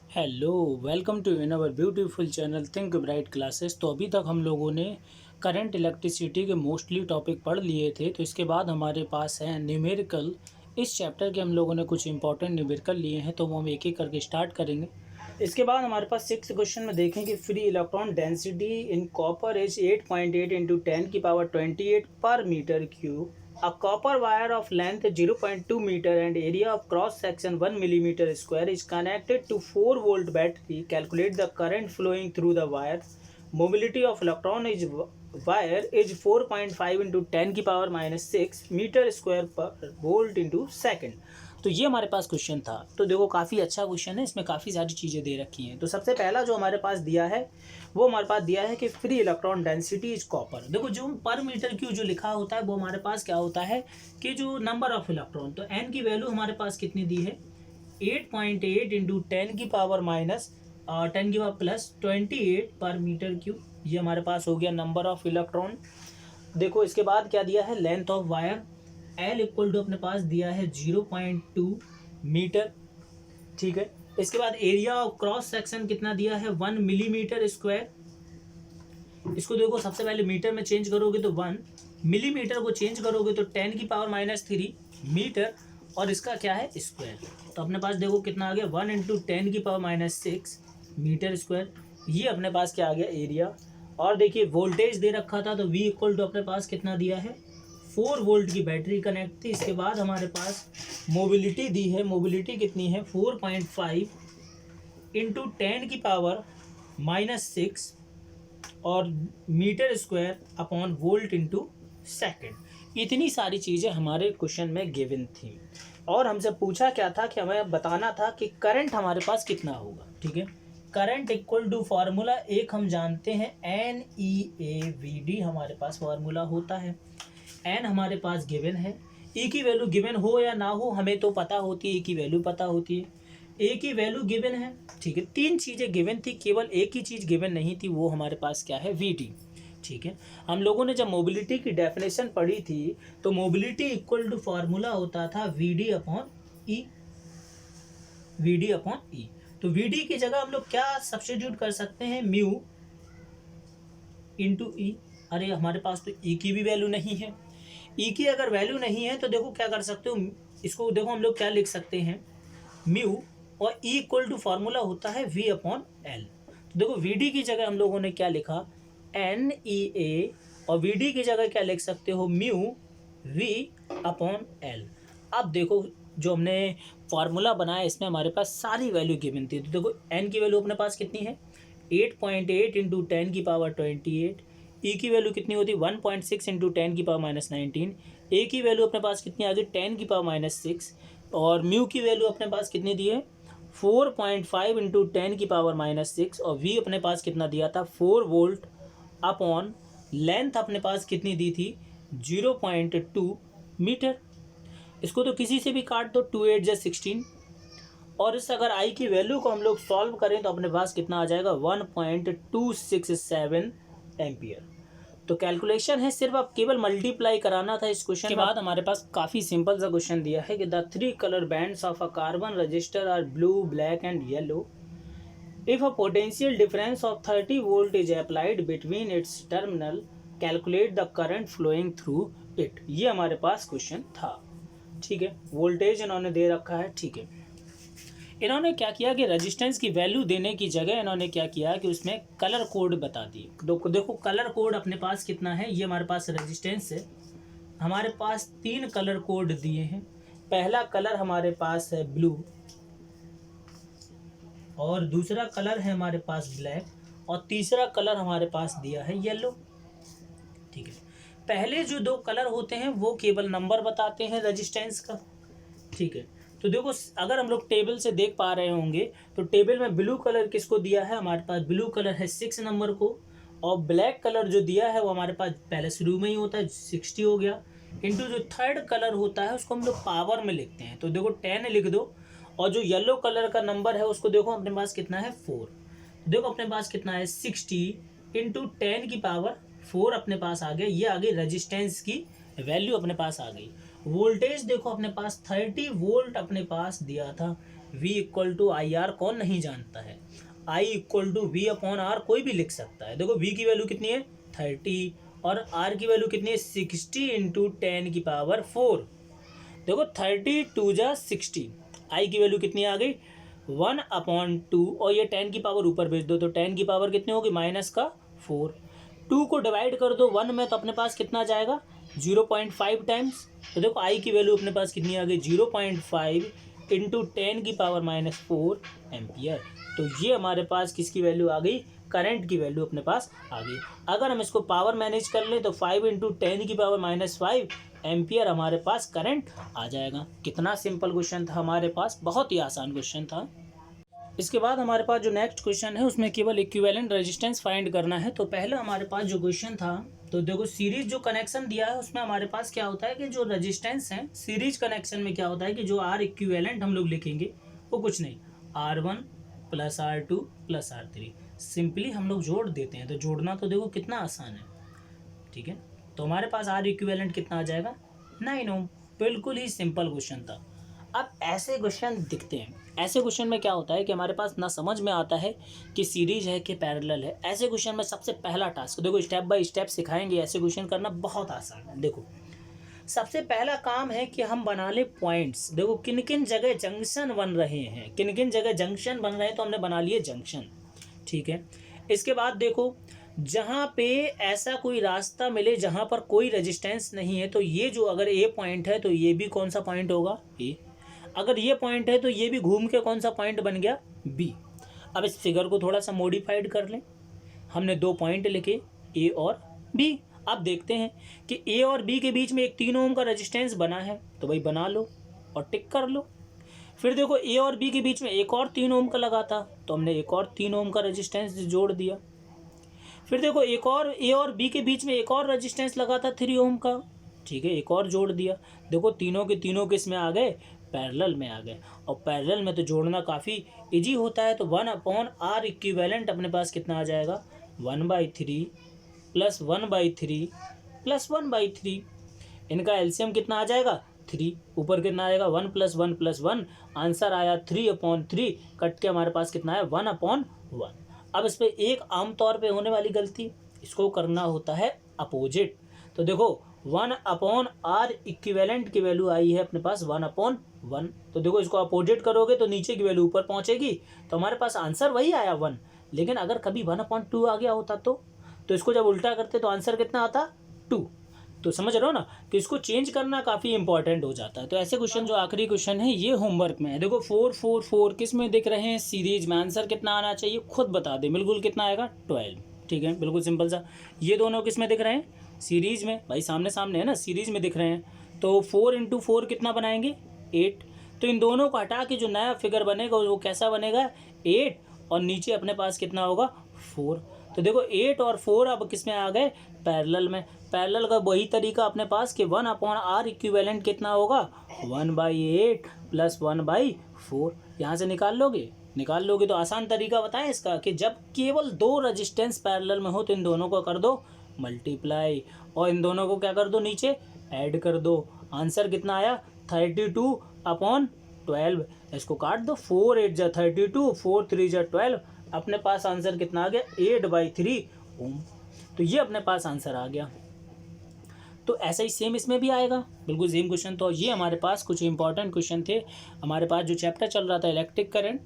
Hello, welcome to in our beautiful channel think bright classes. तो अभी तक हम लोगों ने करंट इलेक्ट्रिसिटी के मोस्टली टॉपिक पढ़ लिए थे। तो इसके बाद हमारे पास है न्यूमेरिकल। इस चैप्टर के हम लोगों ने कुछ इंपॉर्टेंट न्यूमेरिकल लिए हैं, तो वो हम एक एक करके स्टार्ट करेंगे। इसके बाद हमारे पास 6th क्वेश्चन में देखें कि free electron density in copper is 8.8 into 10⁻28 पर metre cube. A copper wire of length 0.2 meter and area of cross section 1 millimeter square is connected to 4-volt battery. Calculate the current flowing through the wire. Mobility of electron is wire is 4.5 into 10 की power -6 metre square पर volt into second. तो ये हमारे पास question था। तो देखो काफ़ी अच्छा क्वेश्चन है, इसमें काफ़ी सारी चीज़ें दे रखी हैं। तो सबसे पहला जो हमारे पास दिया है वो हमारे पास दिया है कि free electron density is copper. देखो जो पर मीटर क्यूब जो लिखा होता है वो हमारे पास क्या होता है कि जो नंबर ऑफ इलेक्ट्रॉन, तो एन की वैल्यू हमारे पास कितनी दी है 8.8 इंटू 10 की पावर +28 पर मीटर क्यूब। ये हमारे पास हो गया नंबर ऑफ इलेक्ट्रॉन। देखो इसके बाद क्या दिया है, length of wire L equal to अपने पास दिया है 0.2 मीटर। ठीक है, इसके बाद एरिया ऑफ क्रॉस सेक्शन कितना दिया है 1 मिलीमीटर स्क्वायर। इसको देखो सबसे पहले मीटर में चेंज करोगे तो 1, मिलीमीटर को चेंज करोगे तो 10 की पावर -3 मीटर, और इसका क्या है स्क्वायर। तो अपने पास देखो कितना आ गया 1 इंटू 10 की पावर -6 मीटर स्क्वायर। ये अपने पास क्या आ गया एरिया। और देखिए वोल्टेज दे रखा था तो V इक्वल टू अपने पास कितना दिया है 4 वोल्ट की बैटरी कनेक्ट थी। इसके बाद हमारे पास मोबिलिटी दी है, मोबिलिटी कितनी है 4.5 इंटू 10 की पावर -6 और metre square upon volt into second. इतनी सारी चीज़ें हमारे क्वेश्चन में गिवन थी। और हमसे पूछा क्या था कि हमें बताना था कि करंट हमारे पास कितना होगा। ठीक है, करंट इक्वल टू फार्मूला एक हम जानते हैं NEAVD हमारे पास फार्मूला होता है। एन हमारे पास गिवन है, ई की वैल्यू गिवन हो या ना हो हमें तो पता होती है, ई की वैल्यू पता होती है, ए की वैल्यू गिवन है। ठीक है, 3 चीज़ें गिवन थी, केवल एक ही चीज़ गिवन नहीं थी, वो हमारे पास क्या है VD। ठीक है, हम लोगों ने जब मोबिलिटी की डेफिनेशन पढ़ी थी तो मोबिलिटी इक्वल टू फार्मूला होता था VD अपॉन ई, VD अपॉन ई। तो VD की जगह हम लोग क्या सब्स्टिट्यूट कर सकते हैं, म्यू इंटू ई। अरे हमारे पास तो ई की भी वैल्यू नहीं है। ई की अगर वैल्यू नहीं है तो देखो क्या कर सकते हो, इसको देखो हम लोग क्या लिख सकते हैं म्यू, और ई इक्वल टू फार्मूला होता है V अपॉन एल। तो देखो VD की जगह हम लोगों ने क्या लिखा NEA, और VD की जगह क्या लिख सकते हो म्यू V अपॉन एल। अब देखो जो हमने फार्मूला बनाया इसमें हमारे पास सारी वैल्यू गिवन थी। तो देखो एन की वैल्यू अपने पास कितनी है 8.8 इंटू 10 की पावर 28। ई की वैल्यू कितनी होती है 1.6 इंटू 10 की पावर -19। ए की वैल्यू अपने पास कितनी आ गई 10 की पावर -6, और म्यू की वैल्यू अपने पास कितनी दी है 4.5 इंटू 10 की पावर -6, और वी अपने पास कितना दिया था 4 वोल्ट अपॉन लेंथ अपने पास कितनी दी थी 0.2 मीटर। इसको तो किसी से भी काट दो, 2 8 16, और इस अगर आई की वैल्यू को हम लोग सॉल्व करें तो अपने पास कितना आ जाएगा 1.267 एम्पियर। तो कैलकुलेशन है, सिर्फ आप केवल मल्टीप्लाई कराना था इस क्वेश्चन के बाद। हमारे पास काफ़ी सिंपल सा क्वेश्चन दिया है कि the 3 colour bands of a carbon resistor are blue, black and yellow. If a potential difference of 30 volt is applied between its terminal, calculate the current flowing through it. ये हमारे पास question था। ठीक है, voltage इन्होंने दे रखा है। ठीक है, इन्होंने क्या किया कि रेजिस्टेंस की वैल्यू देने की जगह इन्होंने क्या किया कि उसमें कलर कोड बता दिए। देखो कलर कोड अपने पास कितना है, ये हमारे पास रेजिस्टेंस है, हमारे पास 3 कलर कोड दिए हैं। पहला कलर हमारे पास है ब्लू, और दूसरा कलर है हमारे पास ब्लैक, और तीसरा कलर हमारे पास दिया है येलो। ठीक है, पहले जो 2 कलर होते हैं वो केवल नंबर बताते हैं रेजिस्टेंस का। ठीक है, तो देखो अगर हम लोग टेबल से देख पा रहे होंगे तो टेबल में ब्लू कलर किसको दिया है, हमारे पास ब्लू कलर है 6 नंबर को, और ब्लैक कलर जो दिया है वो हमारे पास पहले शुरू में ही होता है 60 हो गया, इंटू जो थर्ड कलर होता है उसको हम लोग पावर में लिखते हैं, तो देखो 10 लिख दो, और जो येलो कलर का नंबर है उसको देखो अपने पास कितना है 4। देखो अपने पास कितना है 60 इंटू 10 की पावर 4 अपने पास आ गया। ये आ गई रेजिस्टेंस की वैल्यू अपने पास आ गई। वोल्टेज देखो अपने पास 30 वोल्ट अपने पास दिया था, V equal to I R कौन नहीं जानता है, I equal to V upon R कोई भी लिख सकता है। देखो V की वैल्यू कितनी है 30 और R की वैल्यू कितनी है 60 इंटू 10 की पावर 4। देखो 30 टू जा 60, I की वैल्यू कितनी आ गई 1/2 और ये 10 की पावर ऊपर भेज दो तो 10 की पावर कितनी होगी -4। 2 को डिवाइड कर दो 1 में तो अपने पास कितना जाएगा 0.5 टाइम्स। तो देखो I की वैल्यू अपने पास कितनी आ गई 0.5 इंटू 10 की पावर -4 एम्पियर। तो ये हमारे पास किसकी वैल्यू आ गई, करंट की वैल्यू अपने पास आ गई। अगर हम इसको पावर मैनेज कर लें तो 5 इंटू 10 की पावर -5 एम्पियर हमारे पास करंट आ जाएगा। कितना सिंपल क्वेश्चन था हमारे पास, बहुत ही आसान क्वेश्चन था। इसके बाद हमारे पास जो नेक्स्ट क्वेश्चन है उसमें केवल इक्विवेलेंट रेजिस्टेंस फाइंड करना है। तो पहले हमारे पास जो क्वेश्चन था, तो देखो सीरीज जो कनेक्शन दिया है उसमें हमारे पास क्या होता है कि जो रेजिस्टेंस है सीरीज कनेक्शन में क्या होता है कि जो आर इक्विवेलेंट हम लोग लिखेंगे वो कुछ नहीं R1 plus R2 plus R3 simply हम लोग जोड़ देते हैं। तो जोड़ना तो देखो कितना आसान है, ठीक है। तो हमारे पास आर इक्विवेलेंट कितना आ जाएगा 9 ओम। बिल्कुल ही सिंपल क्वेश्चन था। अब ऐसे क्वेश्चन दिखते हैं, ऐसे क्वेश्चन में क्या होता है कि हमारे पास ना समझ में आता है कि सीरीज है कि पैरेलल है। ऐसे क्वेश्चन में सबसे पहला टास्क देखो, स्टेप बाय स्टेप सिखाएंगे, ऐसे क्वेश्चन करना बहुत आसान है। देखो सबसे पहला काम है कि हम बना ले पॉइंट्स। देखो किन किन जगह जंक्शन बन रहे हैं, किन किन जगह जंक्शन बन रहे हैं, तो हमने बना लिए जंक्शन, ठीक है। इसके बाद देखो जहाँ पे ऐसा कोई रास्ता मिले जहाँ पर कोई रेजिस्टेंस नहीं है, तो ये जो अगर ए पॉइंट है तो ये भी कौन सा पॉइंट होगा ए, अगर ये पॉइंट है तो ये भी घूम के कौन सा पॉइंट बन गया बी। अब इस फिगर को थोड़ा सा मॉडिफाइड कर लें, हमने 2 पॉइंट लिखे ए और बी। अब देखते हैं कि ए और बी के बीच में एक 3 ओम का रेजिस्टेंस बना है, तो भाई बना लो और टिक कर लो। फिर देखो ए और बी के बीच में एक और 3 ओम का लगा था, तो हमने एक और 3 ओम का रेजिस्टेंस जोड़ दिया। फिर देखो एक और ए और बी के बीच में एक और रेजिस्टेंस लगा था 3 ओम का, ठीक है, एक और जोड़ दिया। देखो तीनों के तीनों किस में आ गए, पैरेलल में आ गए। और पैरेलल में तो जोड़ना काफ़ी इजी होता है। तो 1/r इक्विवेलेंट अपने पास कितना आ जाएगा 1/3 प्लस 1/3 प्लस 1/3। इनका एलसीएम कितना आ जाएगा 3, ऊपर कितना आएगा 1 + 1 + 1, आंसर आया 3/3, कट के हमारे पास कितना है 1/1। अब इस पर एक आमतौर पे होने वाली गलती, इसको करना होता है अपोजिट। तो देखो 1/r इक्विवेलेंट की वैल्यू आई है अपने पास 1/1। तो देखो इसको अपोजिट करोगे तो नीचे की वैल्यू ऊपर पहुंचेगी, तो हमारे पास आंसर वही आया 1। लेकिन अगर कभी 1/2 आ गया होता तो इसको जब उल्टा करते तो आंसर कितना आता 2। तो समझ रहे हो ना कि इसको चेंज करना काफ़ी इंपॉर्टेंट हो जाता है। तो ऐसे क्वेश्चन जो आखिरी क्वेश्चन है ये होमवर्क में है। देखो 4 4 4 किस में दिख रहे हैं, सीरीज में। आंसर कितना आना चाहिए खुद बता दे, बिल्कुल कितना आएगा 12, ठीक है, बिल्कुल सिंपल सा। ये दोनों किस में दिख रहे हैं, सीरीज में। भाई सामने सामने है ना, सीरीज में दिख रहे हैं। तो 4 × 4 कितना बनाएंगे 8। तो इन दोनों को हटा के जो नया फिगर बनेगा वो कैसा बनेगा 8, और नीचे अपने पास कितना होगा 4। तो देखो 8 और 4 अब किस में आ गए पैरेलल में। पैरेलल का वही तरीका अपने पास कि 1/r इक्विवेलेंट कितना होगा 1/8 प्लस 1/4। यहाँ से निकाल लोगे तो आसान तरीका बताएं इसका कि जब केवल 2 रेजिस्टेंस पैरेलल में हो तो इन दोनों को कर दो मल्टीप्लाई, और इन दोनों को क्या कर दो नीचे ऐड कर दो। आंसर कितना आया 32/12। इसको काट दो, 4 8 जा 32, 4 3 जा 12। अपने पास आंसर कितना आ गया 8/3 ओम। तो ये अपने पास आंसर आ गया। तो ऐसा ही सेम इसमें भी आएगा, बिल्कुल सेम क्वेश्चन। तो ये हमारे पास कुछ इंपॉर्टेंट क्वेश्चन थे। हमारे पास जो चैप्टर चल रहा था इलेक्ट्रिक करंट,